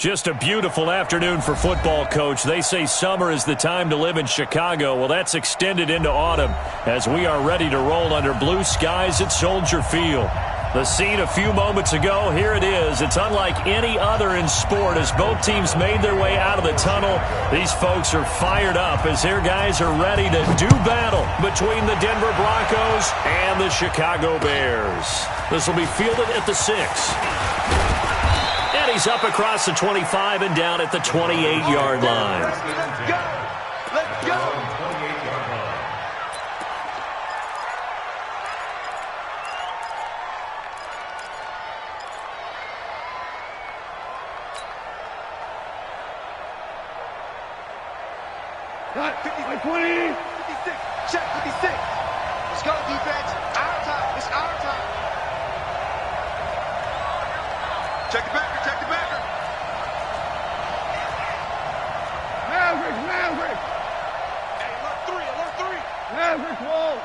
Just a beautiful afternoon for football, Coach. They say summer is the time to live in Chicago. Well, that's extended into autumn as we are ready to roll under blue skies at Soldier Field. The scene a few moments ago, here it is. It's unlike any other in sport as both teams made their way out of the tunnel. These folks are fired up as their guys are ready to do battle between the Denver Broncos and the Chicago Bears. This will be fielded at the 6. And he's up across the 25 and down at the 28-yard line. Let's go! Let's go! Got 50, 20, 56, check 56. Let's go, defense. Our time. It's our time. Check the backer, check the backer. Maverick. Hey, alert 3. Maverick, whoa.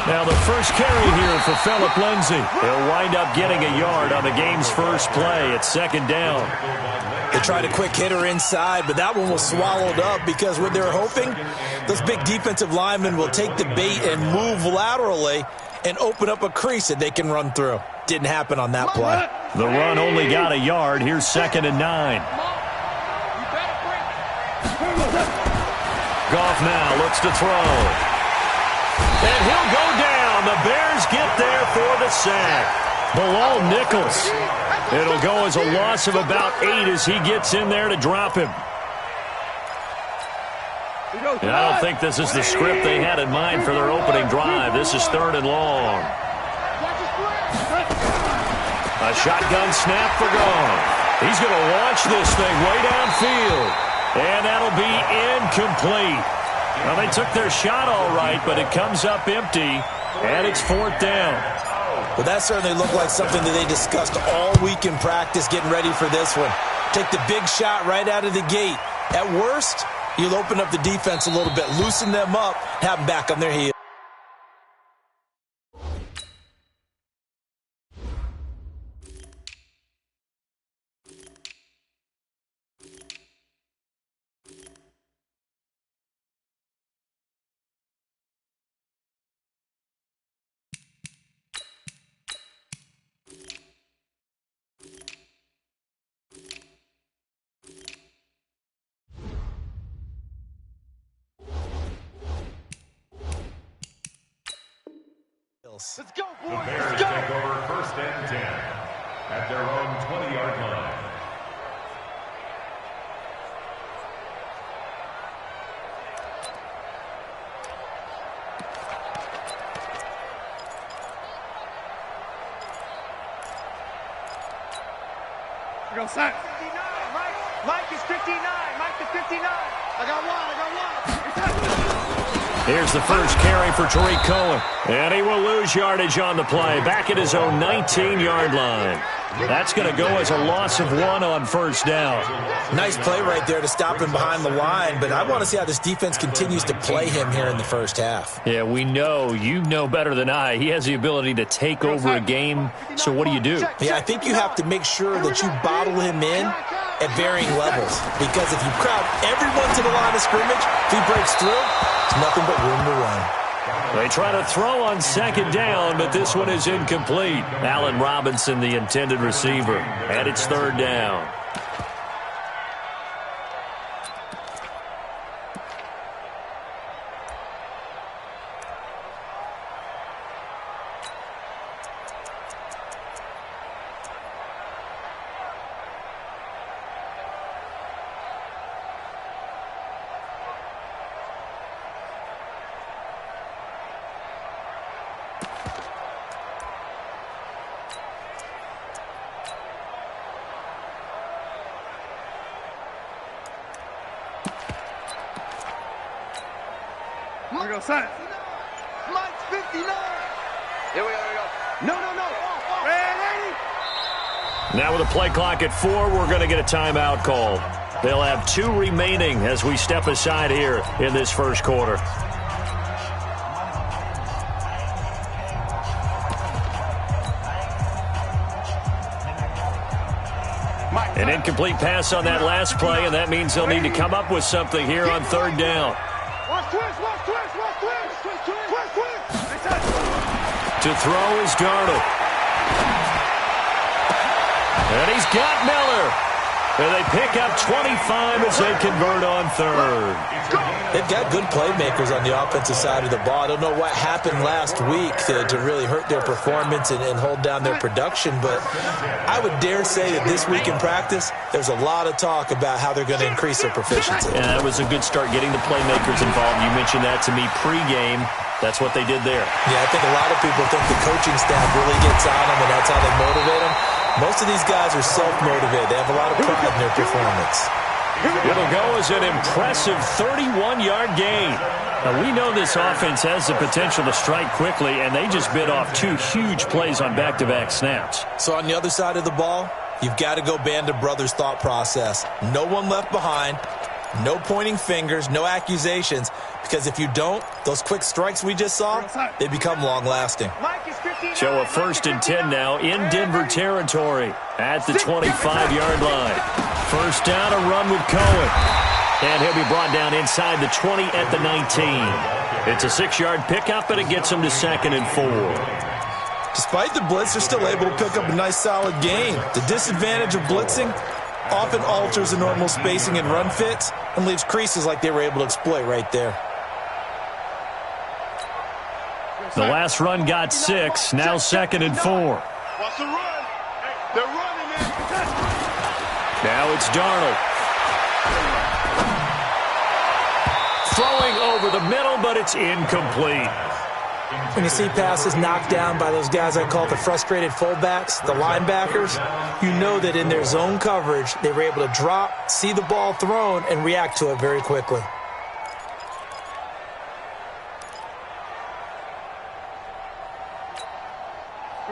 Now the first carry here for Phillip Lindsay. He'll wind up getting a yard on the game's first play. It's second down. They tried a quick hitter inside, but that one was swallowed up because what they're hoping, those big defensive linemen will take the bait and move laterally and open up a crease that they can run through. Didn't happen on that play. The run only got a yard. Here's 2nd and 9. Goff now looks to throw. And he'll go down. The Bears get there for the sack. Bilal Nichols. It'll go as a loss of about 8 as he gets in there to drop him. And I don't think this is the script they had in mind for their opening drive. This is 3rd and long. A shotgun snap for Goff. He's going to launch this thing way downfield. And that'll be incomplete. Well, they took their shot all right, but it comes up empty, and it's 4th down. Well, that certainly looked like something that they discussed all week in practice, getting ready for this one. Take the big shot right out of the gate. At worst, you'll open up the defense a little bit, loosen them up, have them back on their heels. Let's go, boys. The Bears Let's go. take over 1st and 10 at their own 20-yard line. Go sack. 59, Mike is 59. Mike is 59. I got one. Here's the first carry for Tariq Cohen. And he will lose yardage on the play. Back at his own 19-yard line. That's going to go as a loss of 1 on 1st down. Nice play right there to stop him behind the line, but I want to see how this defense continues to play him here in the first half. Yeah, we know. You know better than I. He has the ability to take over a game. So what do you do? Yeah, I think you have to make sure that you bottle him in at varying levels. Because if you crowd everyone to the line of scrimmage, if he breaks through, it's nothing but room to run. They try to throw on 2nd down, but this one is incomplete. Allen Robinson, the intended receiver, and it's 3rd down. Go sack. Mike's 59. Here we go. No. Ready? Now with a play clock at 4, we're going to get a timeout call. They'll have 2 remaining as we step aside here in this first quarter. An incomplete pass on that last play, and that means they'll need to come up with something here on third down. To throw is Darnold. And he's got Miller. And they pick up 25 as they convert on third. They've got good playmakers on the offensive side of the ball. I don't know what happened last week to really hurt their performance and hold down their production, but I would dare say that this week in practice, there's a lot of talk about how they're going to increase their proficiency. And that was a good start getting the playmakers involved. You mentioned that to me pregame. That's what they did there. Yeah, I think a lot of people think the coaching staff really gets on them, and that's how they motivate them. Most of these guys are self-motivated. They have a lot of pride in their performance. It'll go as an impressive 31-yard gain. Now, we know this offense has the potential to strike quickly, and they just bit off 2 huge plays on back-to-back snaps. So on the other side of the ball, you've got to go Band of Brothers thought process. No one left behind, no pointing fingers, no accusations, because if you don't, those quick strikes we just saw, they become long-lasting. So a 1st and 10 now in Denver territory at the 25-yard line. First down, a run with Cohen. And he'll be brought down inside the 20 at the 19. It's a 6-yard pickup, and it gets him to 2nd and 4. Despite the blitz, they're still able to pick up a nice solid gain. The disadvantage of blitzing often alters the normal spacing and run fits and leaves creases like they were able to exploit right there. The last run got 6, now 2nd and 4. Watch the run. They're running, man. Now it's Darnold. Throwing over the middle, but it's incomplete. When you see passes knocked down by those guys I call the frustrated fullbacks, the linebackers, you know that in their zone coverage, they were able to drop, see the ball thrown, and react to it very quickly.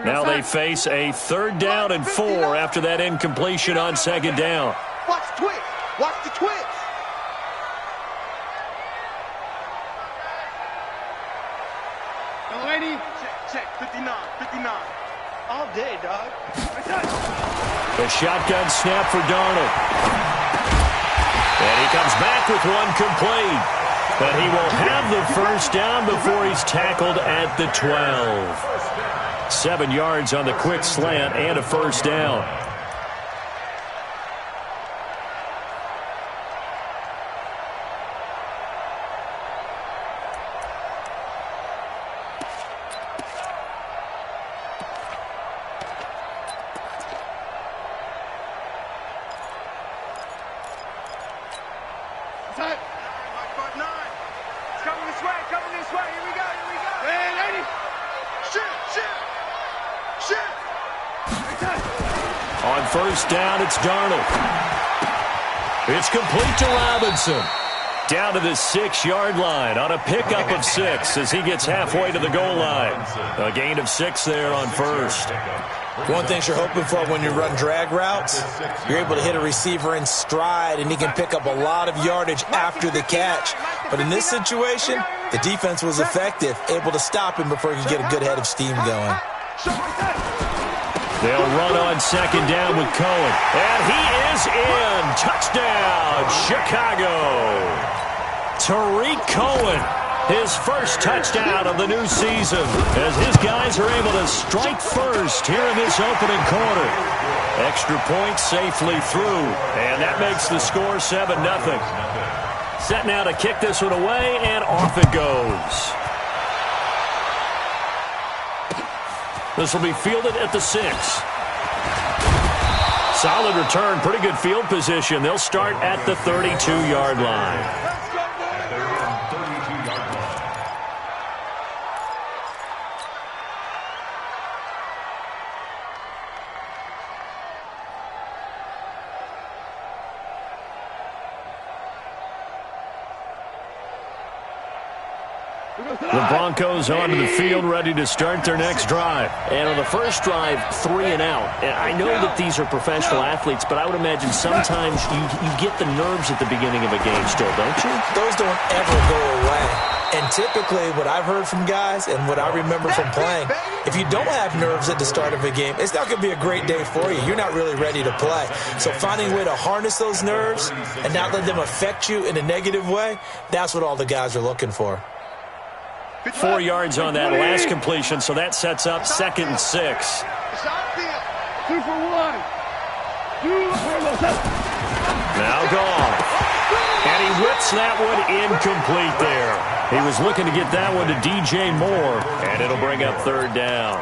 Now they face a 3rd down and 4 after that incompletion on 2nd down. Watch the twitch. Watch the twitch. Young lady, check. 59. All day, dog. The shotgun snap for Darnold. And he comes back with one complete. But he will have the first down before he's tackled at the 12. 7 yards on the quick slant and a first down. On first down, it's Darnold. It's complete to Robinson. Down to the 6-yard line on a pickup of 6 as he gets halfway to the goal line. A gain of 6 there on first. One thing you're hoping for when you run drag routes, you're able to hit a receiver in stride, and he can pick up a lot of yardage after the catch. But in this situation, the defense was effective, able to stop him before he could get a good head of steam going. They'll run on 2nd down with Cohen. And he is in. Touchdown, Chicago. Tariq Cohen, his first touchdown of the new season, as his guys are able to strike first here in this opening quarter. Extra point safely through, and that makes the score 7-0. Set now to kick this one away, and off it goes. This will be fielded at the 6. Solid return, pretty good field position. They'll start at the 32-yard line. The Broncos onto the field, ready to start their next drive. And on the first drive, 3 and out. And I know that these are professional athletes, but I would imagine sometimes you get the nerves at the beginning of a game still, don't you? Those don't ever go away. And typically what I've heard from guys and what I remember from playing, if you don't have nerves at the start of a game, it's not going to be a great day for you. You're not really ready to play. So finding a way to harness those nerves and not let them affect you in a negative way, that's what all the guys are looking for. 4 yards on that last completion, so that sets up 2nd and 6. 2 for 1. Now gone. And he whips that one incomplete there. He was looking to get that one to DJ Moore, and it'll bring up 3rd down.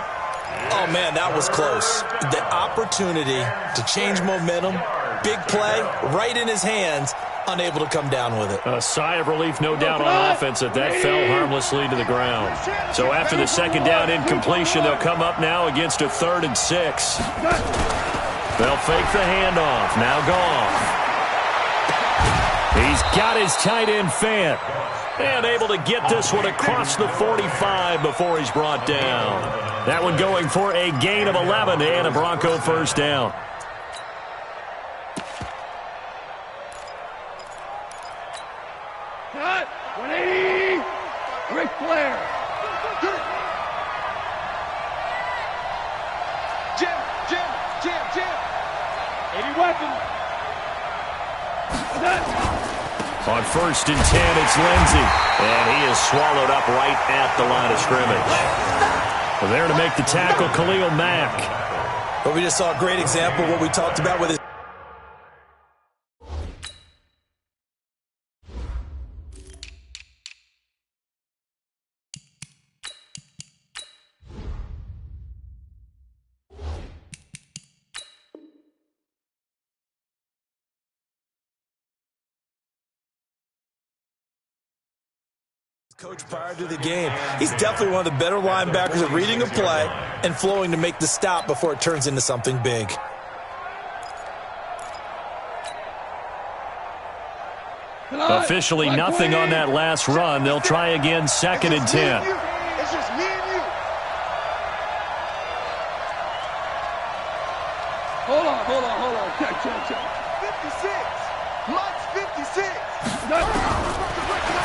Oh, man, that was close. The opportunity to change momentum, big play, right in his hands, unable to come down with it. A sigh of relief, no doubt, on offense that fell harmlessly to the ground. So after the 2nd down incompletion, they'll come up now against a 3rd and 6. They'll fake the handoff. Now Goff. He's got his tight end Fant. And able to get this one across the 45 before he's brought down. That one going for a gain of 11 and a Bronco 1st down. Cut. 180. Ric Flair. Jim. 80 weapons. On 1st and 10, it's Lindsey. And he is swallowed up right at the line of scrimmage. Well, there to make the tackle, Khalil Mack. But we just saw a great example of what we talked about with his coach prior to the game. He's definitely one of the better linebackers at reading a play and flowing to make the stop before it turns into something big. Officially nothing on that last run. They'll try again 2nd and 10. It's just me and you. Hold on. Check. 56. Mike's 56.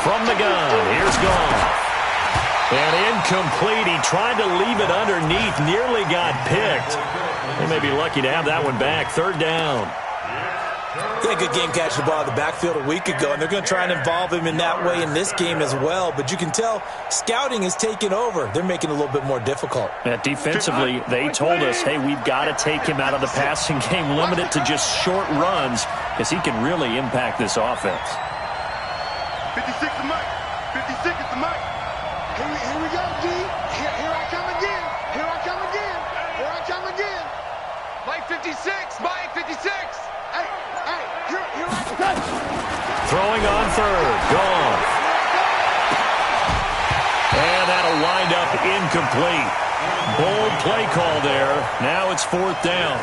From the gun, here's Goff. And incomplete. He tried to leave it underneath, nearly got picked. They may be lucky to have that one back. 3rd down. He had a good game catching the ball in the backfield a week ago, and they're going to try and involve him in that way in this game as well. But you can tell scouting is taking over. They're making it a little bit more difficult. Defensively, they told us, hey, we've got to take him out of the passing game, limit it to just short runs, because he can really impact this offense. 56 to Mike. 56 is the Mike. Here we go, G. Here I come again. Here I come again. Mike 56. Mike 56. Hey, here I come. Throwing on 3rd. Goff. And that'll wind up incomplete. Bold play call there. Now it's 4th down.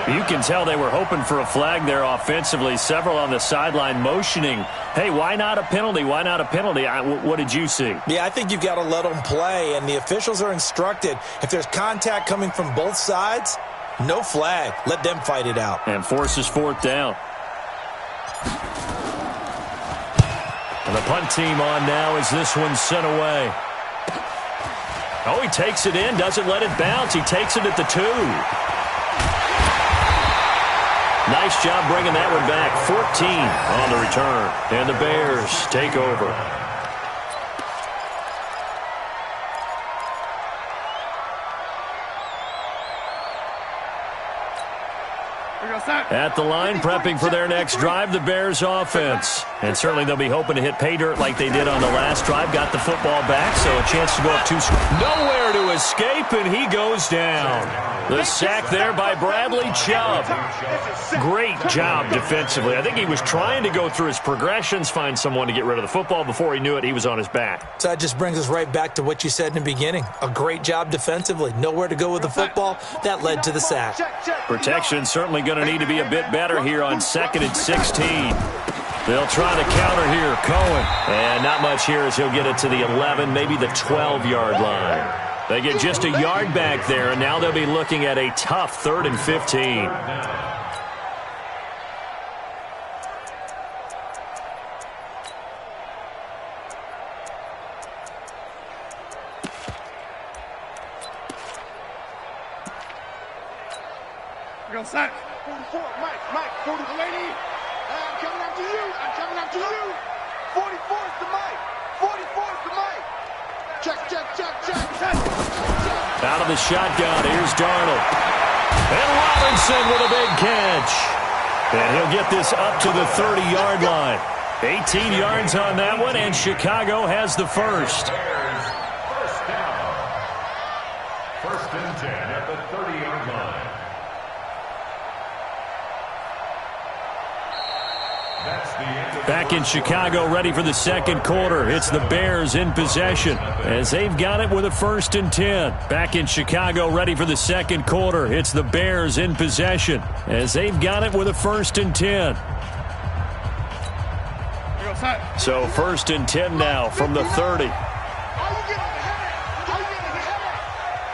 You can tell they were hoping for a flag there offensively. Several on the sideline motioning, hey, why not a penalty? Why not a penalty? What did you see? Yeah, I think you've got to let them play, and the officials are instructed, if there's contact coming from both sides, no flag. Let them fight it out. And forces 4th down. And the punt team on now as this one's sent away. Oh, he takes it in, doesn't let it bounce. He takes it at the 2. Nice job bringing that one back. 14 on the return. And the Bears take over. At the line, prepping for their next drive, the Bears offense. And certainly they'll be hoping to hit pay dirt like they did on the last drive. Got the football back, so a chance to go up 2. Nowhere to escape, and he goes down. The sack there by Bradley Chubb. Great job defensively. I think he was trying to go through his progressions, find someone to get rid of the football. Before he knew it, he was on his back. So that just brings us right back to what you said in the beginning. A great job defensively. Nowhere to go with the football. That led to the sack. Protection certainly going to need to be a bit better here on 2nd and 16. They'll try to counter here. Cohen. And not much here as he'll get it to the 11, maybe the 12-yard line. They get just a yard back there, and now they'll be looking at a tough 3rd and 15. go, set. 44, Mike, 40. Lady. I'm coming after you. I'm coming after you. 44 is the Mike. 44 is the Mike. Check. Out of the shotgun, here's Darnold. And Robinson with a big catch. And he'll get this up to the 30-yard line. 18 yards on that one, and Chicago has the first. First down. First and 10 at the 30-yard line. That's the end of Back in Chicago, ready for the second quarter. It's the Bears in possession as they've got it with a 1st and 10. Back in Chicago, ready for the second quarter. It's the Bears in possession as they've got it with a 1st and 10. So 1st and 10 now from the 30.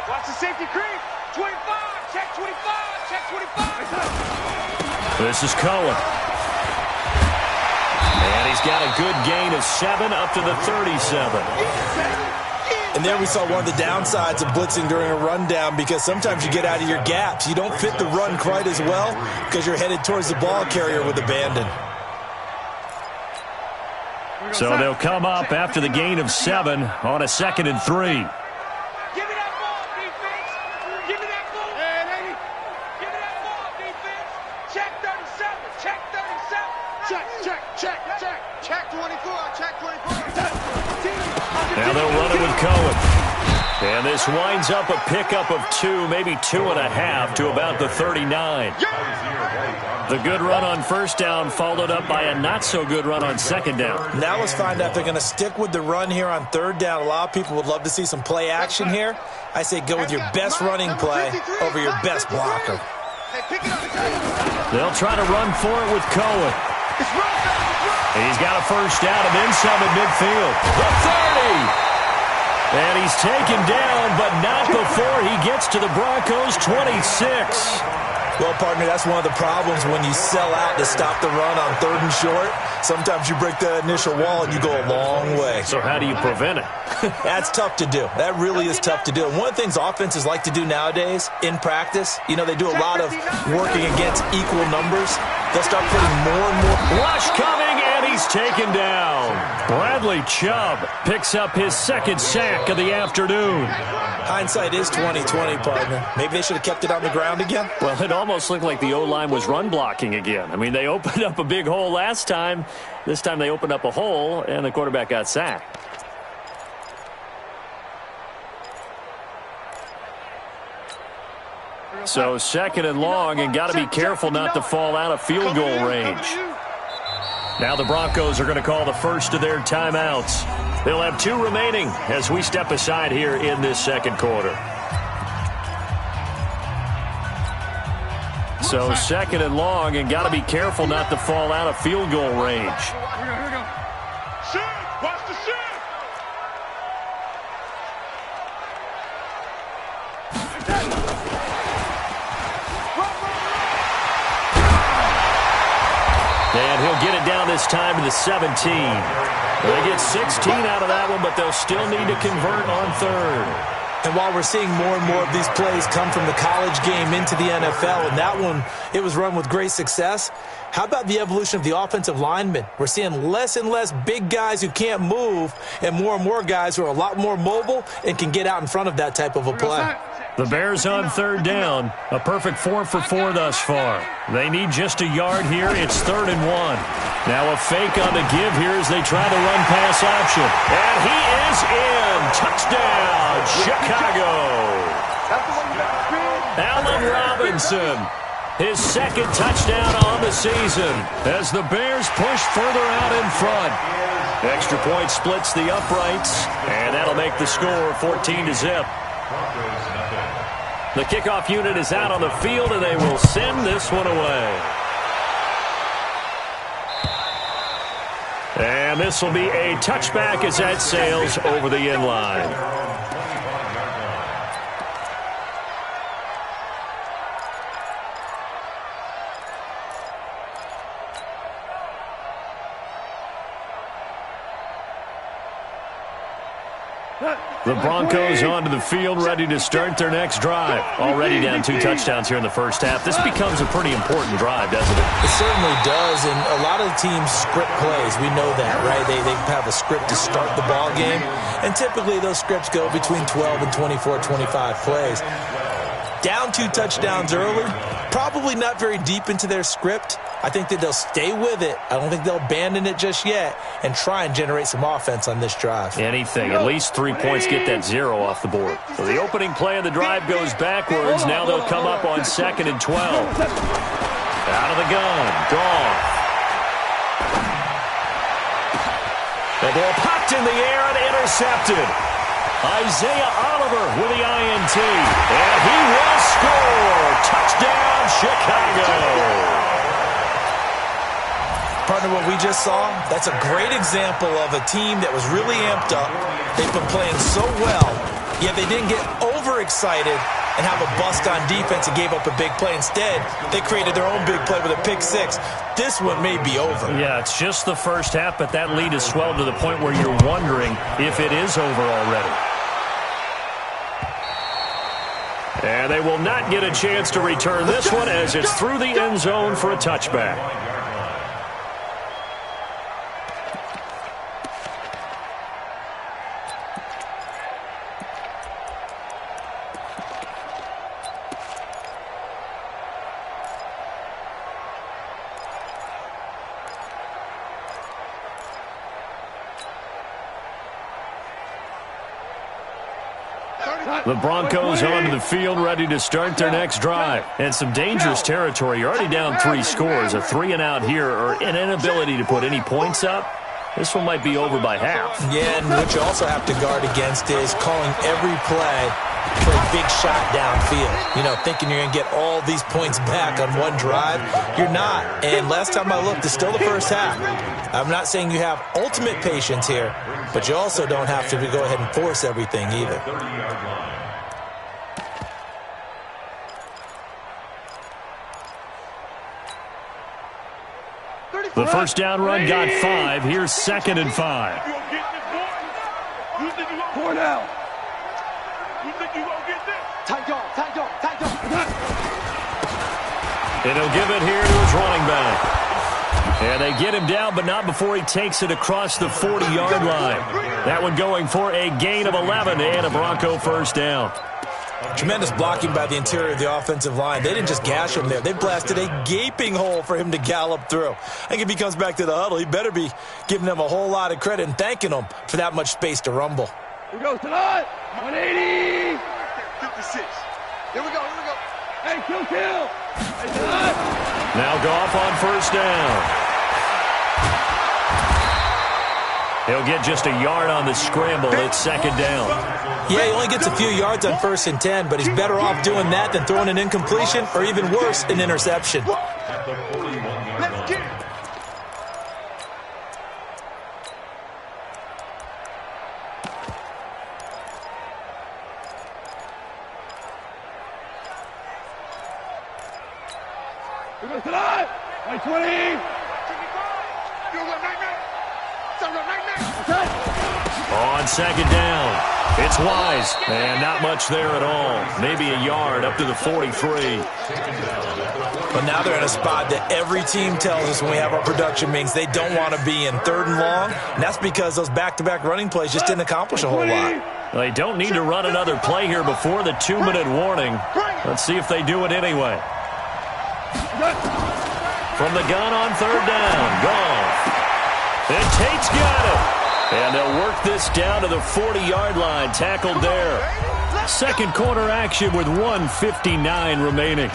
Watch the safety creep. 25. Check 25. Check 25. This is Cohen. And he's got a good gain of 7 up to the 37. And there we saw one of the downsides of blitzing during a rundown, because sometimes you get out of your gaps. You don't fit the run quite as well because you're headed towards the ball carrier with abandon. So they'll come up after the gain of 7 on a 2nd and 3. Give me that ball, defense. Give me that ball. Hey, lady. Give me that ball, defense. Check 37. Check 37. Check 24. Check 24. Now they'll run it with Cohen. And this winds up a pickup of 2, maybe 2.5 to about the 39. The good run on first down followed up by a not-so-good run on second down. Now let's find out if they're going to stick with the run here on third down. A lot of people would love to see some play action here. I say go with your best running play over your best blocker. They'll try to run for it with Cohen. He's got a first down and then some at midfield. The 30! And he's taken down, but not before he gets to the Broncos' 26. Well, partner, that's one of the problems when you sell out to stop the run on 3rd and short. Sometimes you break that initial wall and you go a long way. So how do you prevent it? That's tough to do. That really is tough to do. And one of the things offenses like to do nowadays in practice, you know, they do a lot of working against equal numbers. They'll start putting more and more. Rush coming, and he's taken down. Bradley Chubb picks up his 2nd sack of the afternoon. Hindsight is 20/20, partner. Maybe they should have kept it on the ground again. Well, it almost looked like the O-line was run blocking again. I mean, they opened up a big hole last time. This time they opened up a hole, and the quarterback got sacked. So 2nd and long, and got to be careful not to fall out of field goal range. Now the Broncos are going to call the first of their timeouts. They'll have 2 remaining as we step aside here in this second quarter. So 2nd and long, and got to be careful not to fall out of field goal range. Here we go. Shift. Watch the shift. And he'll get it down this time to the 17. They get 16 out of that one, but they'll still need to convert on 3rd. And while we're seeing more and more of these plays come from the college game into the NFL, and that one, it was run with great success, how about the evolution of the offensive linemen? We're seeing less and less big guys who can't move and more guys who are a lot more mobile and can get out in front of that type of a play. The Bears on 3rd down. A perfect 4 for 4 thus far. They need just a yard here. It's 3rd and 1. Now a fake on the give here as they try to run pass option. And he is in. Touchdown, Chicago. Allen Robinson. His 2nd touchdown on the season as the Bears push further out in front. Extra point splits the uprights, and that'll make the score 14-0. The kickoff unit is out on the field, and they will send this one away. And this will be a touchback as that sails over the end line. The Broncos onto the field, ready to start their next drive. Already down 2 touchdowns here in the first half. This becomes a pretty important drive, doesn't it? It certainly does, and a lot of the teams script plays. We know that, right? They have a script to start the ball game, and typically those scripts go between 12 and 24, 25 plays. Down 2 touchdowns early, probably not very deep into their script. I think that they'll stay with it. I don't think they'll abandon it just yet and try and generate some offense on this drive. Anything. At least 3 points, get that 0 off the board. So the opening play of the drive goes backwards. Now they'll come up on 2nd and 12. Out of the gun. Goff. The ball popped in the air and intercepted. Isaiah Oliver with the INT. And he will score. Touchdown, Chicago. Partner, what we just saw, that's a great example of a team that was really amped up. They've been playing so well, yet they didn't get overexcited and have a bust on defense and gave up a big play. Instead, they created their own big play with a pick 6. This one may be over. Yeah, it's just the first half, but that lead has swelled to the point where you're wondering if it is over already. And they will not get a chance to return this one as it's through the end zone for a touchback. The Broncos onto the field, ready to start their next drive. And some dangerous territory. You're already down 3 scores. A 3-and-out here, or an inability to put any points up. This one might be over by half. Yeah, and what you also have to guard against is calling every play for a big shot downfield. You know, thinking you're going to get all these points back on one drive. You're not. And last time I looked, it's still the first half. I'm not saying you have ultimate patience here, but you also don't have to go ahead and force everything either. The first down run got 5. Here's 2nd and 5. And he'll give it here to his running back. And they get him down, but not before he takes it across the 40-yard line. That one going for a gain of 11 and a Bronco first down. Tremendous blocking by the interior of the offensive line. They didn't just gash him there. They blasted a gaping hole for him to gallop through. I think if he comes back to the huddle, he better be giving them a whole lot of credit and thanking them for that much space to rumble. Here we go tonight. 180. 56. Here we go. Hey, kill. Hey, tonight. Now Goff on first down. He'll get just a yard on the scramble. It's 2nd down. Yeah, he only gets a few yards on 1st and 10, but he's better off doing that than throwing an incompletion or even worse, an interception. Let's get it. Here goes tonight. 20. On 2nd down, it's Wise, and not much there at all. Maybe a yard up to the 43. But now they're in a spot that every team tells us when we have our production meetings they don't want to be in, 3rd and long, and that's because those back-to-back running plays just didn't accomplish a whole lot. They don't need to run another play here before the 2-minute warning. Let's see if they do it anyway. From the gun on 3rd down, Goff. And Tate's got it. And they'll work this down to the 40-yard line, tackled there. 2nd quarter action with 1:59 remaining.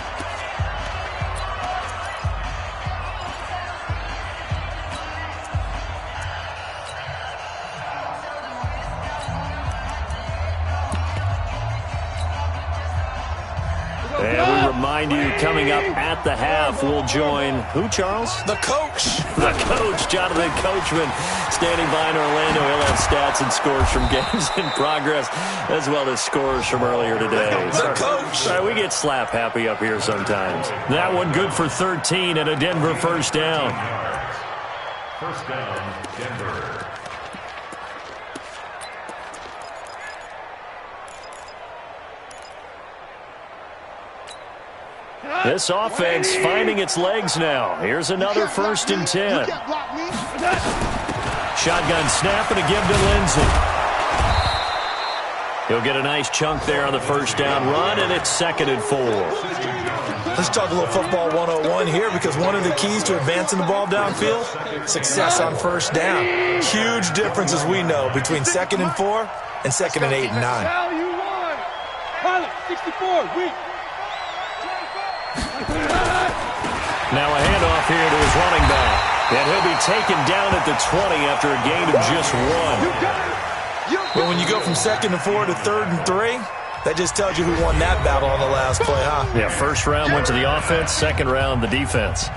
And we remind you, coming up at the half, we'll join who, Charles? The coach. The coach, Jonathan Coachman, standing by in Orlando. He'll have stats and scores from games in progress, as well as scores from earlier today. The coach. Sorry, we get slap happy up here sometimes. That one good for 13 and a Denver first down. First down, Denver. This offense finding its legs now. Here's another 1st and 10. Shotgun snap and a give to Lindsey. He'll get a nice chunk there on the 1st down run, and it's 2nd and 4. Let's talk a little football 101 here, because one of the keys to advancing the ball downfield, success on 1st down. Huge difference, as we know, between 2nd and 4 and 2nd and 8 and 9. Now a handoff here to his running back. And he'll be taken down at the 20 after a gain of just 1. But when you go from 2nd and 4 to 3rd and 3, that just tells you who won that battle on the last play, huh? Yeah, 1st round went to the offense, 2nd round the defense.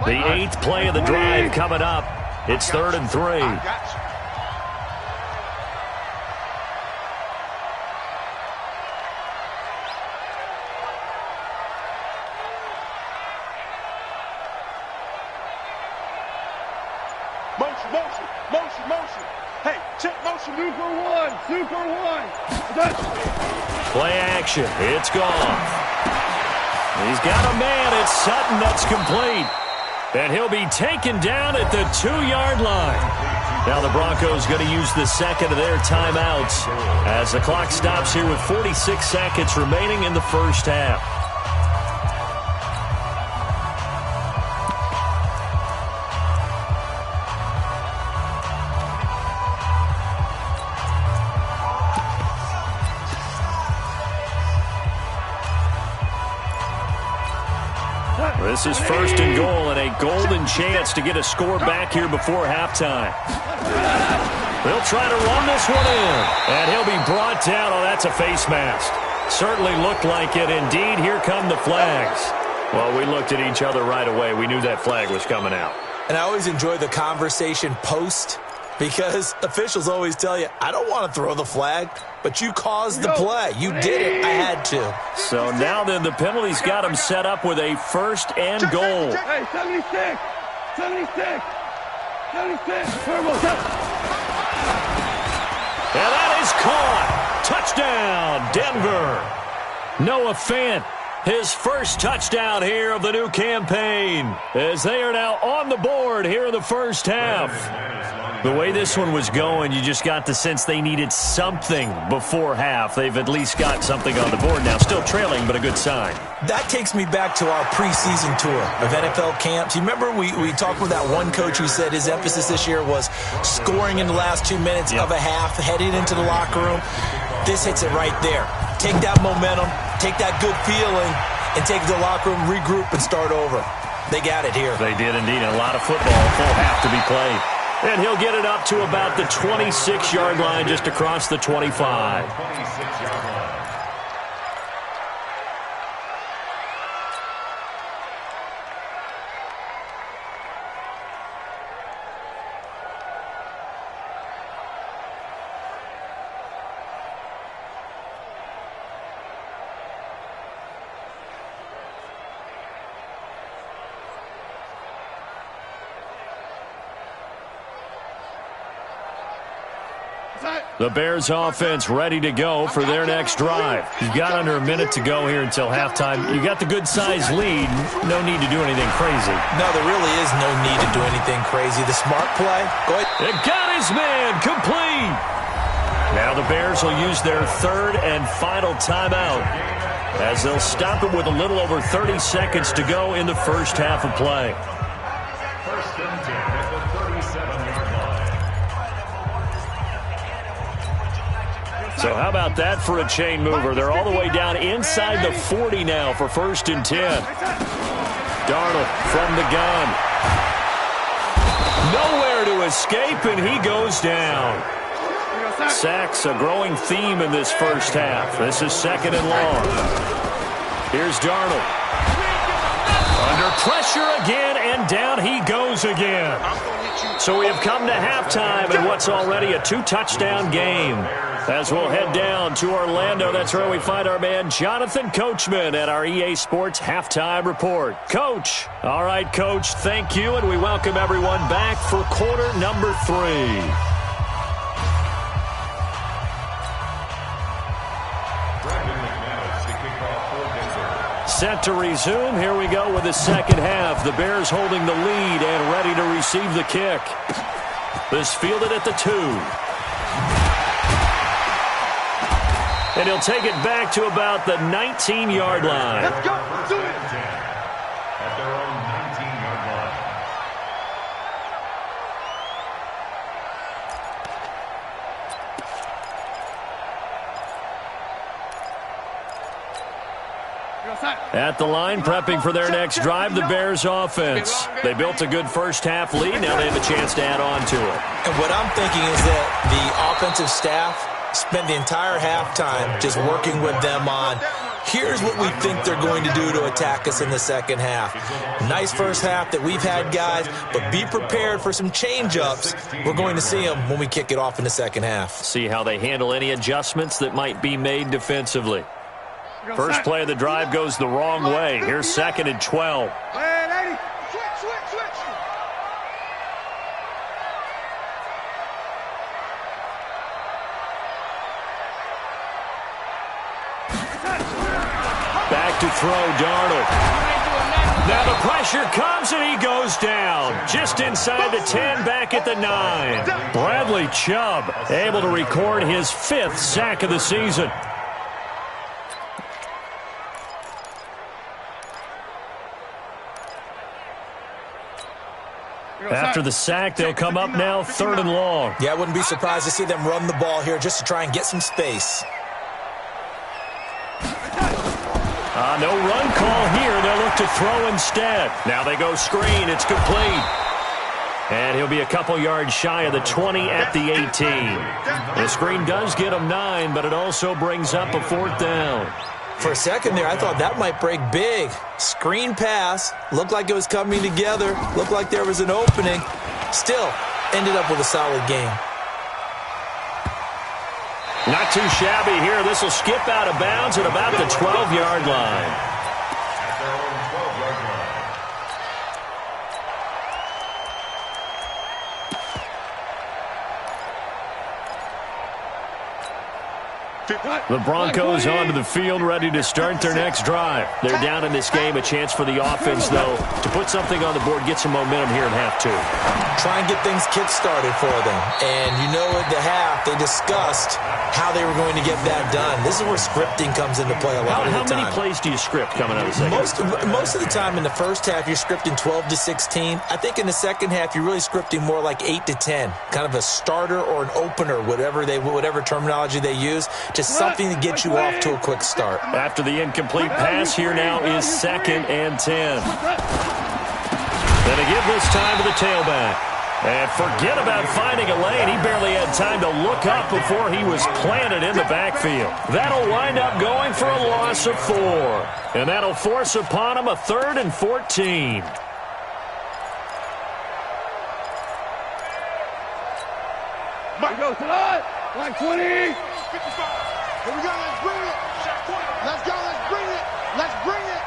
The 8th play of the drive coming up. It's 3rd and 3. Motion. Hey, check motion. Super one. Play action. It's gone. He's got a man. It's Sutton. That's complete. And he'll be taken down at the 2-yard line. Now the Broncos going to use the 2nd of their timeouts as the clock stops here with 46 seconds remaining in the 1st half. This is 1st and goal and a golden chance to get a score back here before halftime. They'll try to run this one in, and he'll be brought down. Oh, that's a face mask. Certainly looked like it. Indeed, here come the flags. Well, we looked at each other right away. We knew that flag was coming out. And I always enjoy the conversation post, because officials always tell you, I don't want to throw the flag, but you caused the play. You did it. I had to. So now then the penalty's got him set up with a 1st and goal. Hey, 76. And that is caught. Touchdown, Denver. Noah Fant, his 1st touchdown here of the new campaign, as they are now on the board here in the 1st half. The way this one was going, you just got the sense they needed something before half. They've at least got something on the board now. Still trailing, but a good sign. That takes me back to our preseason tour of NFL camps. You remember we talked with that one coach who said his emphasis this year was scoring in the last 2 minutes of a half, heading into the locker room. This hits it right there. Take that momentum, take that good feeling, and take it to the locker room, regroup, and start over. They got it here. They did indeed. A lot of football, full half to be played. And he'll get it up to about the 26-yard line, just across the 25. The Bears offense ready to go for their next drive. You've got under a minute to go here until halftime. You got the good-sized lead. No need to do anything crazy. No, there really is no need to do anything crazy. The smart play, go ahead. It got his man complete. Now the Bears will use their 3rd and final timeout, as they'll stop it with a little over 30 seconds to go in the 1st half of play. 1st and 10 at the 37-yard line. So how about that for a chain mover? They're all the way down inside the 40 now for 1st and 10. Darnold from the gun. Nowhere to escape, and he goes down. Sacks, a growing theme in this 1st half. This is 2nd and long. Here's Darnold. Under pressure again, and down he goes again. So we have come to halftime in what's already a 2-touchdown game. As we'll head down to Orlando, that's where we find our man Jonathan Coachman at our EA Sports Halftime Report. Coach. All right, Coach, thank you, and we welcome everyone back for quarter number 3. Set to resume. Here we go with the second half. The Bears holding the lead and ready to receive the kick. This fielded at the 2. And he'll take it back to about the 19-yard line. Let's go. Do it. At their own 19-yard line. At the line, prepping for their next drive, the Bears offense. They built a good first-half lead. Now they have a chance to add on to it. And what I'm thinking is that the offensive staff spent the entire halftime just working with them on, here's what we think they're going to do to attack us in the second half. Nice first half that we've had, guys, but be prepared for some change-ups. We're going to see them when we kick it off in the second half. See how they handle any adjustmts that might be made defensively. First play of the drive goes the wrong way. Here's 2nd and 12. Hey, lady. Switch. Back to throw, Darnold. Now the pressure comes and he goes down. Just inside the 10, back at the 9. Bradley Chubb able to record his 5th sack of the season. After the sack, they'll come up now 3rd and long. Yeah, I wouldn't be surprised to see them run the ball here just to try and get some space. No run call here. They'll look to throw instead. Now they go screen. It's complete. And he'll be a couple yards shy of the 20 at the 18. The screen does get him 9, but it also brings up a 4th down. For a second there, I thought that might break big. Screen pass. Looked like it was coming together. Looked like there was an opening. Still, ended up with a solid game. Not too shabby here. This will skip out of bounds at about the 12-yard line. At their own 12-yard line. The Broncos onto the field, ready to start their next drive. They're down in this game. A chance for the offense, though, to put something on the board, get some momentum here in half 2. Try and get things kick-started for them. And you know at the half, they discussed how they were going to get that done. This is where scripting comes into play a lot of the time. How many plays do you script coming out of the second? Most of the time in the first half, you're scripting 12 to 16. I think in the second half, you're really scripting more like 8 to 10. Kind of a starter or an opener, whatever terminology they use. Just something to get you off to a quick start. After the incomplete pass, here now is 2nd and 10. Then a give this time to the tailback. And forget about finding a lane. He barely had time to look up before he was planted in the backfield. That'll wind up going for a loss of 4. And that'll force upon him a 3rd and 14. Mike, go tonight. Like 20. 55. Here we go. Let's bring it. Let's go. Let's bring it. Let's bring it.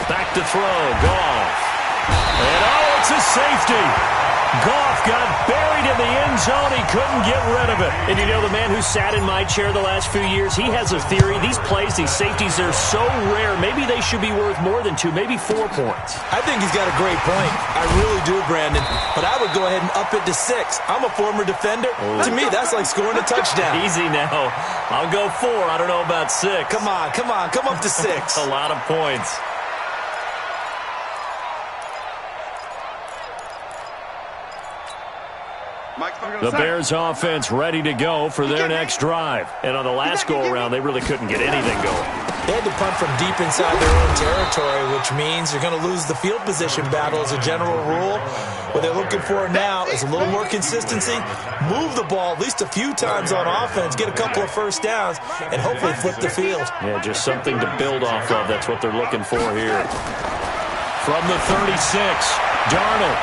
Back to throw. Goff. And oh, it's a safety. Goff got buried in the end zone. He couldn't get rid of it. And you know, the man who sat in my chair the last few years, he has a theory. These plays, these safeties, they're so rare. Maybe they should be worth more than 2, maybe 4 points. I think he's got a great point. I really do, Brandon. But I would go ahead and up it to 6. I'm a former defender. Ooh. To me, that's like scoring a touchdown. Easy now. I'll go 4. I don't know about 6. Come on. Come up to 6. A lot of points. The Bears offense ready to go for their next drive. And on the last go-around, they really couldn't get anything going. They had to punt from deep inside their own territory, which means you're going to lose the field position battle as a general rule. What they're looking for now is a little more consistency, move the ball at least a few times on offense, get a couple of first downs, and hopefully flip the field. Yeah, just something to build off of. That's what they're looking for here. From the 36. Darnold.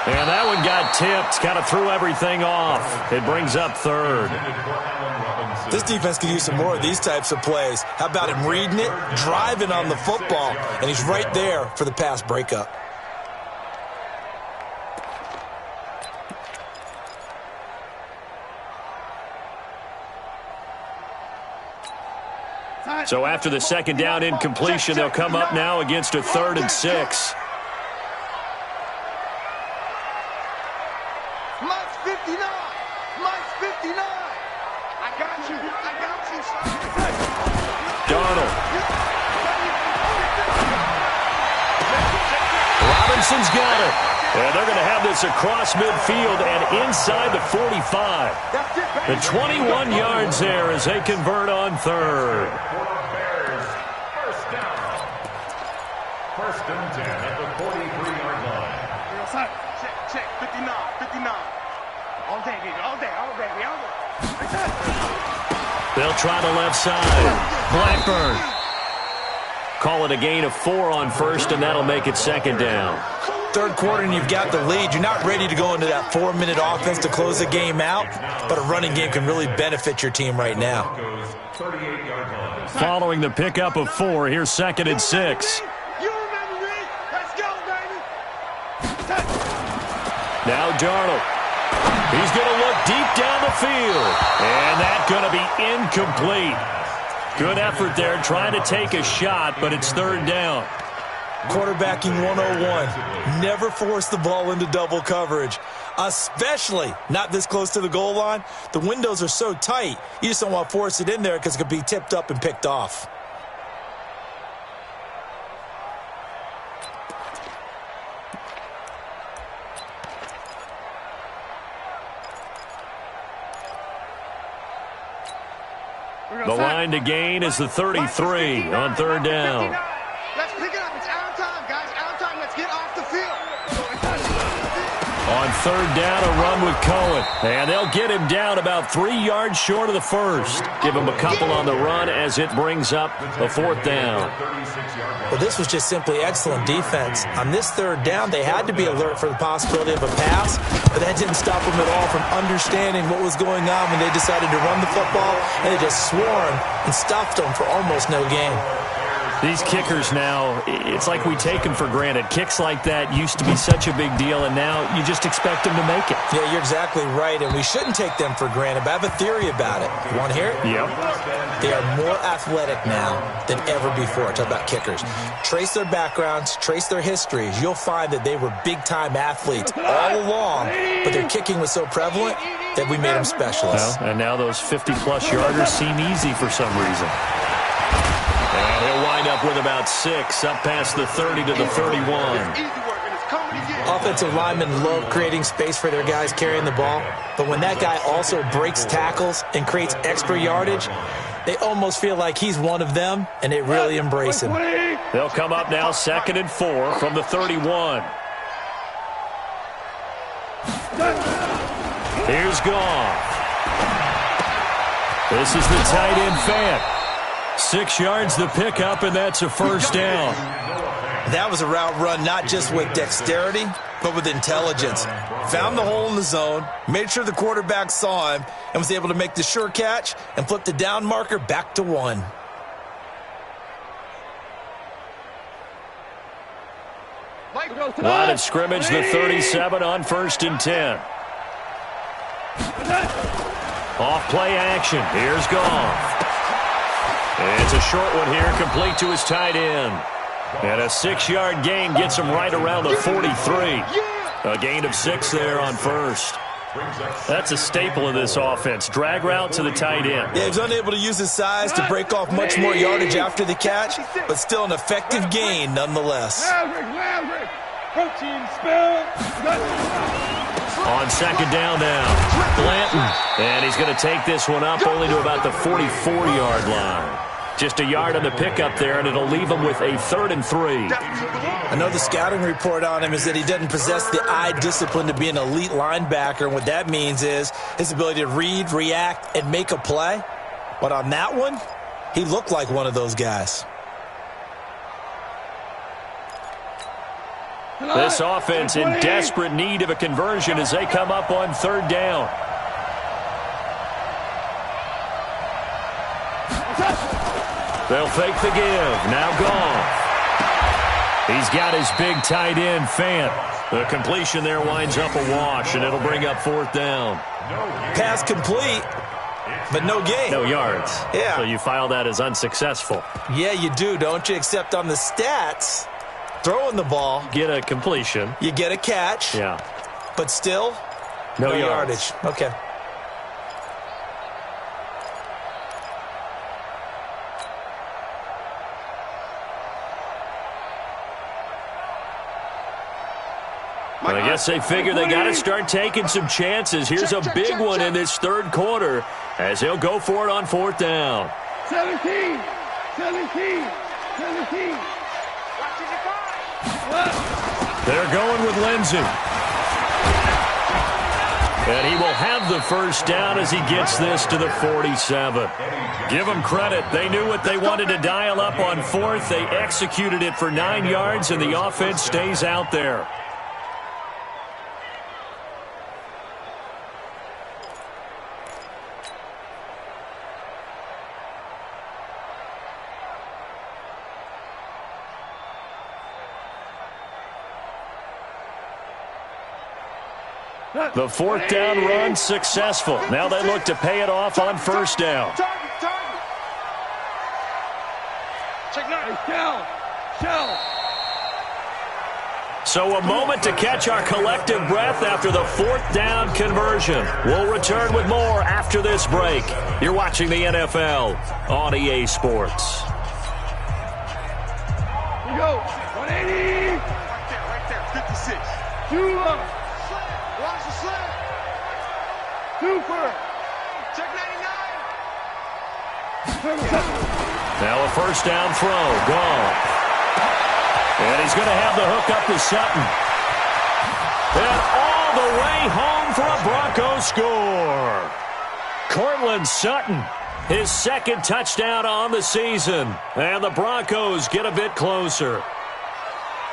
And that one got tipped. Kind of threw everything off. It brings up third. This defense could use some more of these types of plays. How about him reading it, driving on the football, and he's right there for the pass breakup. So after the second down incompletion, they'll come up now against a 3rd and 6. Mike's 59. Mike's 59. I got you. Darnold. Robinson's got it. And they're going to have this across midfield and inside the 45. The 21 yards there as they convert on 3rd. First and 10 at the 43-yard line. Check. 59. All day. They'll try the left side. Blackburn. Call it a gain of 4 on 1st, and that'll make it 2nd down. 3rd quarter and you've got the lead. You're not ready to go into that 4-minute offense to close the game out, but a running game can really benefit your team right now. Following the pickup of 4, here's 2nd and 6. You remember me? Let's go, baby. Now Darnold. He's going to look deep down the field. And that's going to be incomplete. Good effort there trying to take a shot, but it's 3rd down. Quarterbacking 101. Never force the ball into double coverage, especially not this close to the goal line. The windows are so tight, you just don't want to force it in there because it could be tipped up and picked off. The line to gain is the 33 on 3rd down. Let's pick it up. It's out of time, guys. Out of time. Let's get off the field. On 3rd down, a run with Cohen. And they'll get him down about 3 yards short of the 1st. Give him a couple on the run as it brings up a 4th down. Well, this was just simply excellent defense. On this 3rd down, they had to be alert for the possibility of a pass, but that didn't stop them at all from understanding what was going on when they decided to run the football, and they just swarmed and stuffed them for almost no gain. These kickers now, it's like we take them for granted. Kicks like that used to be such a big deal, and now you just expect them to make it. Yeah, you're exactly right, and we shouldn't take them for granted, but I have a theory about it. You want to hear it? Yep. They are more athletic now than ever before. Talk about kickers. Trace their backgrounds, trace their histories. You'll find that they were big-time athletes all along, but their kicking was so prevalent that we made them specialists. Well, and now those 50-plus yarders seem easy for some reason. And he'll wind up with about 6, up past the 30 to the 31. Offensive linemen love creating space for their guys carrying the ball, but when that guy also breaks tackles and creates extra yardage, they almost feel like he's one of them, and they really embrace him. They'll come up now 2nd and 4 from the 31. Here's Goff. This is the tight end Fant. 6 yards the pickup, and that's a 1st down. That was a route run not just with dexterity, but with intelligence. Found the hole in the zone, made sure the quarterback saw him, and was able to make the sure catch and flip the down marker back to 1. Line of scrimmage, the 37 on 1st and 10. Off play action. Here's Goff. It's a short one here, complete to his tight end. And a 6-yard gain gets him right around the 43. A gain of 6 there on 1st. That's a staple of this offense. Drag route to the tight end. Yeah, he's unable to use his size to break off much more yardage after the catch, but still an effective gain nonetheless. On 2nd down now, Blanton. And he's going to take this one up only to about the 44-yard line. Just a yard on the pickup there, and it'll leave him with a 3rd and 3. I know the scouting report on him is that he doesn't possess the eye discipline to be an elite linebacker, and what that means is his ability to read, react, and make a play. But on that one, he looked like one of those guys. This offense in desperate need of a conversion as they come up on third down. They'll fake the give. Now Goff. He's got his big tight end, Fant. The completion there winds up a wash, and it'll bring up fourth down. Pass complete, but no gain. No yards. Yeah. So you file that as unsuccessful. Yeah, you do, don't you? Except on the stats, throwing the ball. Get a completion. You get a catch. Yeah. But still, no yardage. Okay. Well, I guess they figure they got to start taking some chances. Here's a big one in this third quarter as he'll go for it on fourth down. 17. They're going with Lindsey. And he will have the first down as he gets this to the 47. Give them credit. They knew what they wanted to dial up on fourth. They executed it for 9 yards, and the offense stays out there. The fourth down run successful. Now they look to pay it off on first down. So a moment to catch our collective breath after the fourth down conversion. We'll return with more after this break. You're watching the NFL on EA Sports. Here you go. 180. Right there. 56. Two up. Watch the slam. Super. Check 99. Now a first down throw. Gone. And he's going to have the hook up to Sutton. And all the way home for a Broncos score. Courtland Sutton, his second touchdown on the season. And the Broncos get a bit closer.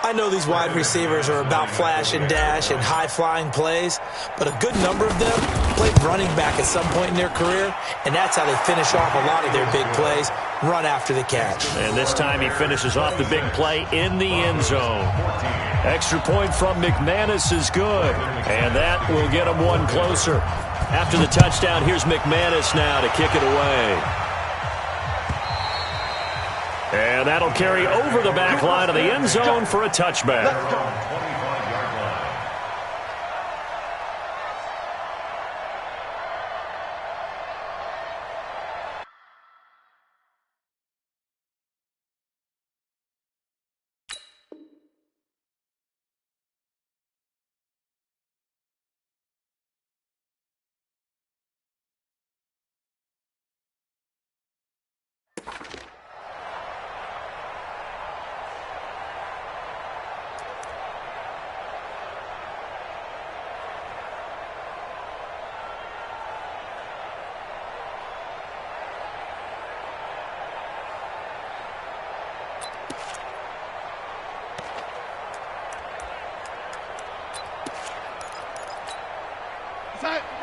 I know these wide receivers are about flash and dash and high-flying plays, but a good number of them played running back at some point in their career, and that's how they finish off a lot of their big plays, run after the catch. And this time he finishes off the big play in the end zone. Extra point from McManus is good, and that will get him one closer. After the touchdown, here's McManus now to kick it away. And that'll carry over the back line of the end zone for a touchback.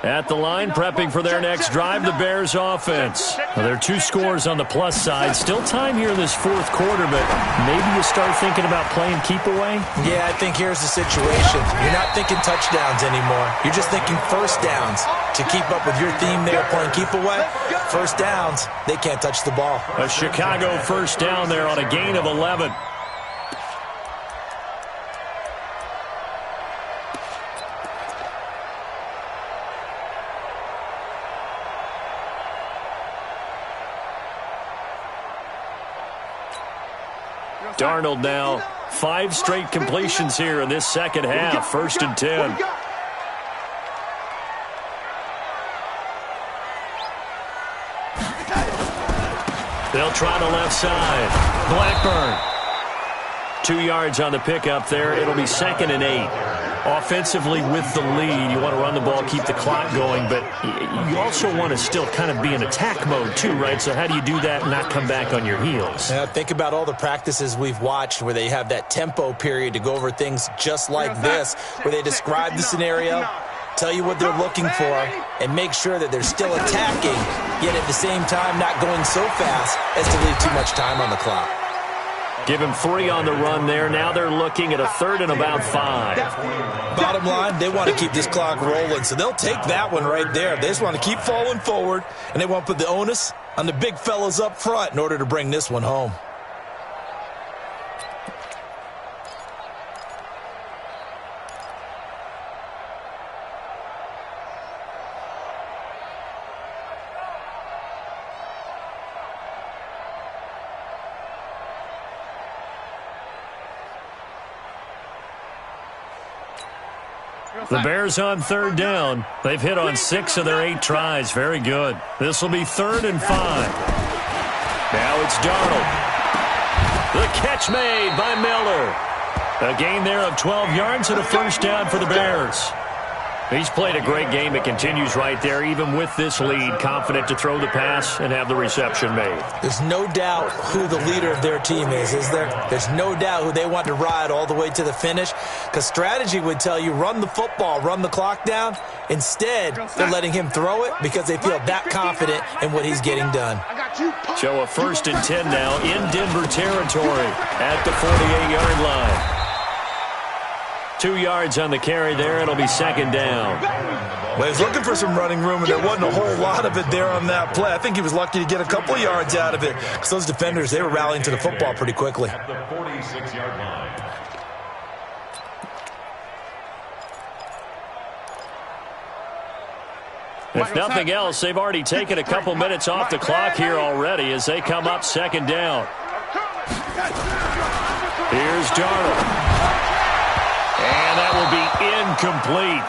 At the line, prepping for their next drive, the Bears offense. Well, there are 2 scores on the plus side. Still time here in this fourth quarter, but maybe you start thinking about playing keep away? Yeah, I think here's the situation. You're not thinking touchdowns anymore. You're just thinking first downs. To keep up with your theme there, playing keep away, first downs, they can't touch the ball. A Chicago first down there on a gain of 11. Darnold now, 5 straight completions here in this second half. First and 10. They'll try the left side. Blackburn. 2 yards on the pickup there. It'll be 2nd and 8. Offensively with the lead, you want to run the ball, keep the clock going, but you also want to still kind of be in attack mode too, right? So how do you do that and not come back on your heels? Think about all the practices we've watched where they have that tempo period to go over things just like this, where they describe the scenario, tell you what they're looking for, and make sure that they're still attacking, yet at the same time not going so fast as to leave too much time on the clock. Give him 3 on the run there. Now they're looking at a 3rd and about 5. Bottom line, they want to keep this clock rolling, so they'll take that one right there. They just want to keep falling forward, and they want to put the onus on the big fellas up front in order to bring this one home. The Bears on 3rd down. They've hit on 6 of their 8 tries. Very good. This will be 3rd and 5. Now it's Darnold. The catch made by Miller. A gain there of 12 yards and a 1st down for the Bears. He's played a great game. It continues right there, even with this lead, confident to throw the pass and have the reception made. There's no doubt who the leader of their team is there? There's no doubt who they want to ride all the way to the finish, because strategy would tell you run the football, run the clock down. Instead, they're letting him throw it because they feel that confident in what he's getting done. So a 1st and 10 now in Denver territory at the 48-yard line. 2 yards on the carry there. It'll be 2nd down. Well, he's looking for some running room, and there wasn't a whole lot of it there on that play. I think he was lucky to get a couple of yards out of it, because those defenders, they were rallying to the football pretty quickly. At the 46-yard line. If nothing else, they've already taken a couple minutes off the clock here already as they come up 2nd down. Here's Darnold. And that will be incomplete.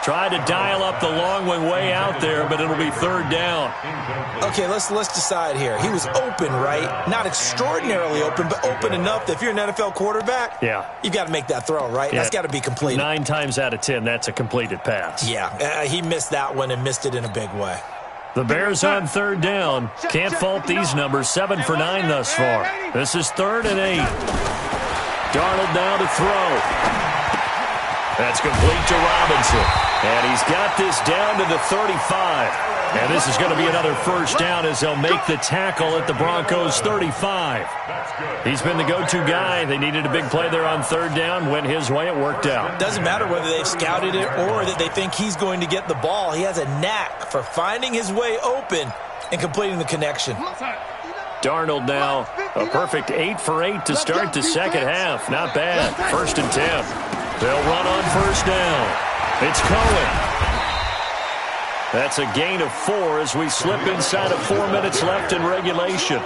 Tried to dial up the long way out there, but it'll be 3rd down. Okay, let's decide here. He was open, right? Not extraordinarily open, but open enough that if you're an NFL quarterback, you've got to make that throw, right? That's got to be completed. 9 times out of 10, that's a completed pass. Yeah, he missed that one and missed it in a big way. The Bears on 3rd down. Can't fault these numbers. 7 for 9 thus far. This is 3rd and 8. Darnold now to throw. That's complete to Robinson. And he's got this down to the 35. And this is going to be another 1st down as they'll make the tackle at the Broncos' 35. He's been the go-to guy. They needed a big play there on 3rd down. Went his way. It worked out. Doesn't matter whether they've scouted it or that they think he's going to get the ball. He has a knack for finding his way open and completing the connection. Darnold now a perfect 8 for 8 to start the 2nd half. Not bad. 1st and 10. They'll run on 1st down. It's Cohen. That's a gain of 4 as we slip inside of 4 minutes left in regulation.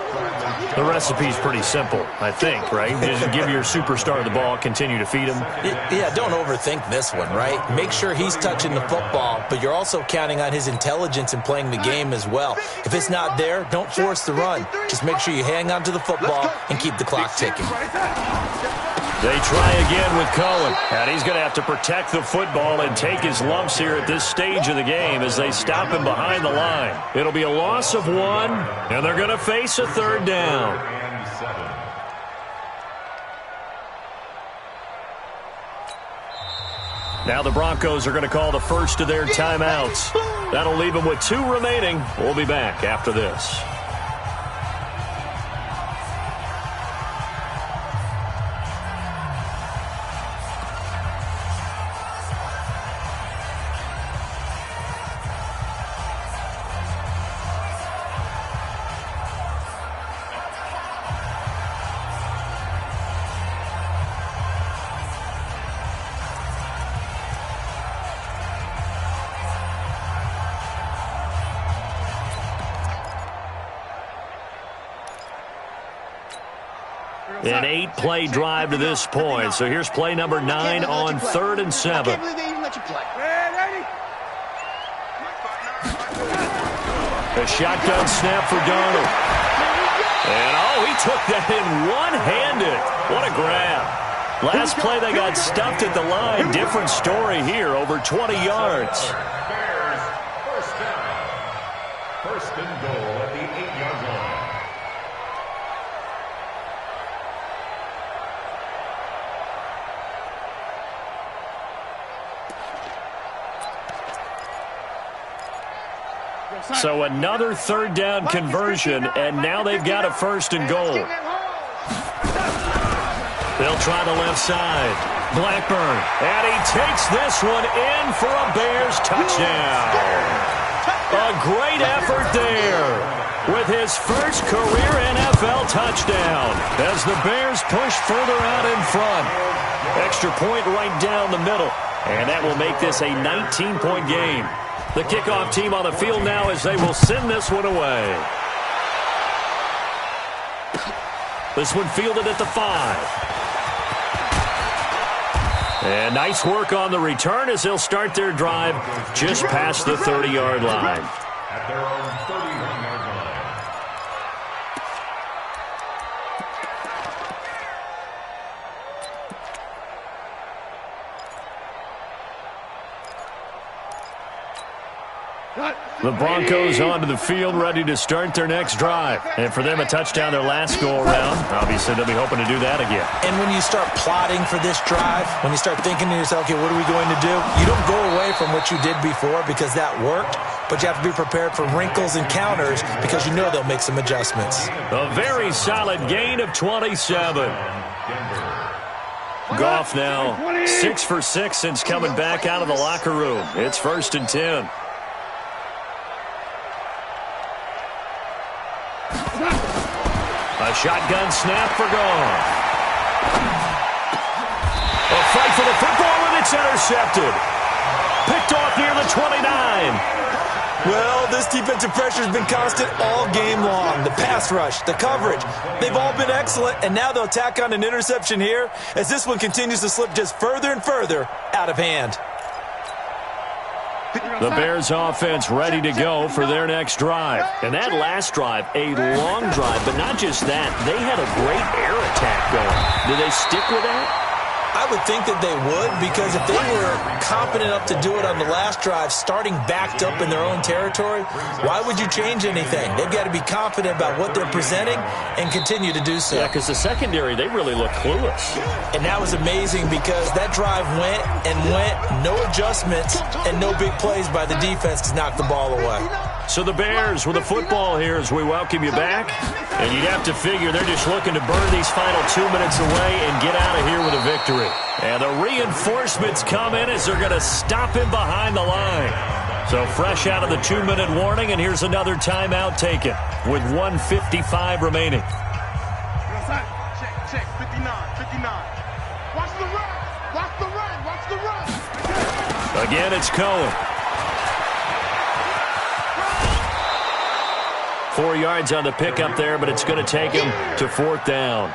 The recipe's pretty simple, I think, right? Just give your superstar the ball, continue to feed him. Yeah, don't overthink this one, right? Make sure he's touching the football, but you're also counting on his intelligence in playing the game as well. If it's not there, don't force the run. Just make sure you hang on to the football and keep the clock ticking. They try again with Cohen, and he's going to have to protect the football and take his lumps here at this stage of the game as they stop him behind the line. It'll be a loss of 1, and they're going to face a 3rd down. Now the Broncos are going to call the first of their timeouts. That'll leave them with 2 remaining. We'll be back after this. An 8-play drive to this point. So here's play number 9 on 3rd and 7. A shotgun snap for Darnold. And, he took that in one-handed. What a grab. Last play, they got stuffed at the line. Different story here, over 20 yards. Bears, first down. First and goal at the 8-yard line. So another third down conversion, and now they've got a first and goal. They'll try the left side. Blackburn, and he takes this one in for a Bears touchdown. A great effort there with his first career NFL touchdown as the Bears push further out in front. Extra point right down the middle, and that will make this a 19-point game. The kickoff team on the field now as they will send this one away. This one fielded at the 5. And nice work on the return as they'll start their drive just past the 30-yard line. At their own 31-yard line. The Broncos onto the field, ready to start their next drive. And for them, a touchdown their last go-around. Obviously, they'll be hoping to do that again. And when you start plotting for this drive, when you start thinking to yourself, okay, what are we going to do? You don't go away from what you did before because that worked, but you have to be prepared for wrinkles and counters because you know they'll make some adjustments. A very solid gain of 27. Goff now 6 for 6 since coming back out of the locker room. It's 1st and 10. A shotgun snap for Goff. A fight for the football, and it's intercepted. Picked off near the 29. Well, this defensive pressure has been constant all game long. The pass rush, the coverage, they've all been excellent, and now they'll tack on an interception here as this one continues to slip just further and further out of hand. The Bears offense ready to go for their next drive. And that last drive, a long drive, but not just that. They had a great air attack going. Do they stick with that? I would think that they would, because if they were competent enough to do it on the last drive, starting backed up in their own territory, why would you change anything? They've got to be confident about what they're presenting and continue to do so. Yeah, because the secondary, they really look clueless. And that was amazing because that drive went and went, no adjustments, and no big plays by the defense to knock the ball away. So the Bears with the football here as we welcome you back. And you'd have to figure they're just looking to burn these final 2 minutes away and get out of here with a victory. And the reinforcements come in as they're going to him behind the line. So fresh out of the 2-minute warning, and here's another timeout taken with 1:55 remaining. Check, 59. Watch the run. Again, it's Cohen. 4 yards on the pickup there, but it's going to take him to 4th down.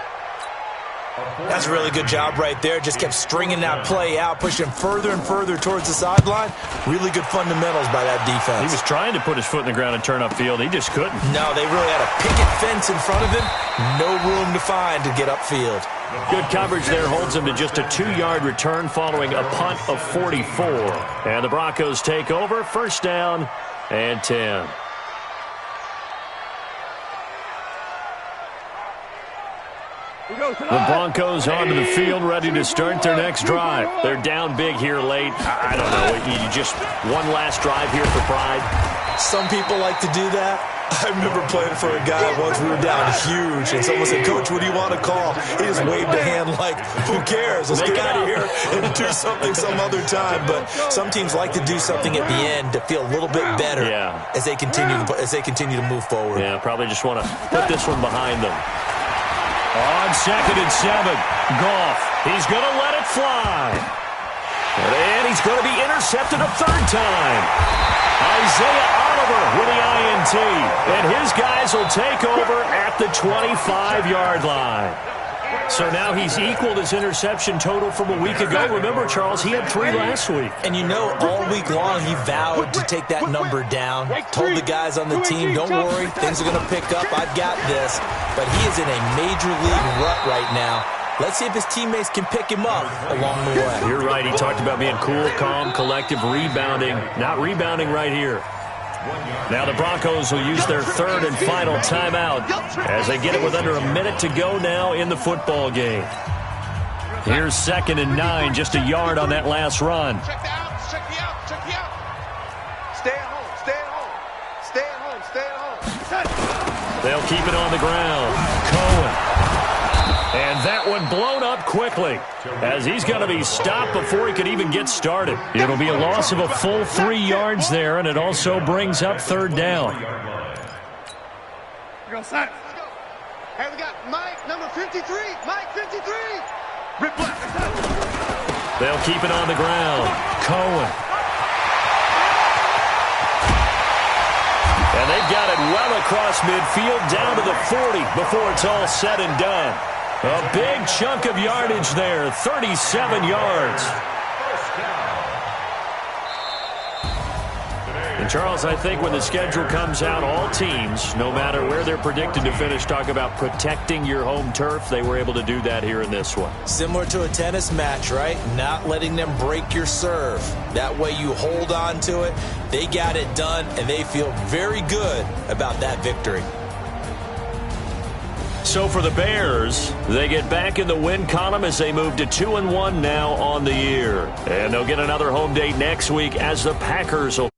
That's a really good job right there. Just kept stringing that play out, pushing further and further towards the sideline. Really good fundamentals by that defense. He was trying to put his foot in the ground and turn upfield. He just couldn't. No, they really had a picket fence in front of him. No room to find to get upfield. Good coverage there holds him to just a 2-yard return following a punt of 44. And the Broncos take over. 1st down and 10. The Broncos onto the field, ready to start their next drive. They're down big here late. I don't know. You just one last drive here for pride. Some people like to do that. I remember playing for a guy once. We were down huge, and someone said, "Coach, what do you want to call?" He just waved a hand like, "Who cares? Let's get out of here and do something some other time." But some teams like to do something at the end to feel a little bit better as they continue to move forward. Yeah, probably just want to put this one behind them. On 2nd and 7, Goff. He's going to let it fly. And he's going to be intercepted a 3rd time. Isaiah Oliver with the INT. And his guys will take over at the 25-yard line. So now he's equaled his interception total from a week ago. Remember, Charles, he had 3 last week. And you know, all week long he vowed to take that number down. Told the guys on the team, don't worry, things are going to pick up. I've got this. But he is in a major league rut right now. Let's see if his teammates can pick him up along the way. You're right. He talked about being cool, calm, collective, rebounding. Not rebounding right here. Now the Broncos will use their 3rd and final timeout as they get it with under a minute to go now in the football game. Here's 2nd and 9, just a yard on that last run. Check the out. Check the out. Check the out. Stay at home. Stay at home. Stay at home. Stay at home. They'll keep it on the ground. Cohen. And that one blown up quickly as he's going to be stopped before he could even get started. It'll be a loss of a full 3 yards there, and it also brings up 3rd down. Go, son. Hey, we got Mike, number 53. Mike, 53. Rip left. They'll keep it on the ground. Cohen. And they've got it well across midfield down to the 40 before it's all said and done. A big chunk of yardage there, 37 yards. And Charles, I think when the schedule comes out, all teams, no matter where they're predicted to finish, talk about protecting your home turf. They were able to do that here in this one. Similar to a tennis match, right? Not letting them break your serve. That way you hold on to it. They got it done, and they feel very good about that victory. So for the Bears, they get back in the win column as they move to 2-1 now on the year. And they'll get another home date next week as the Packers will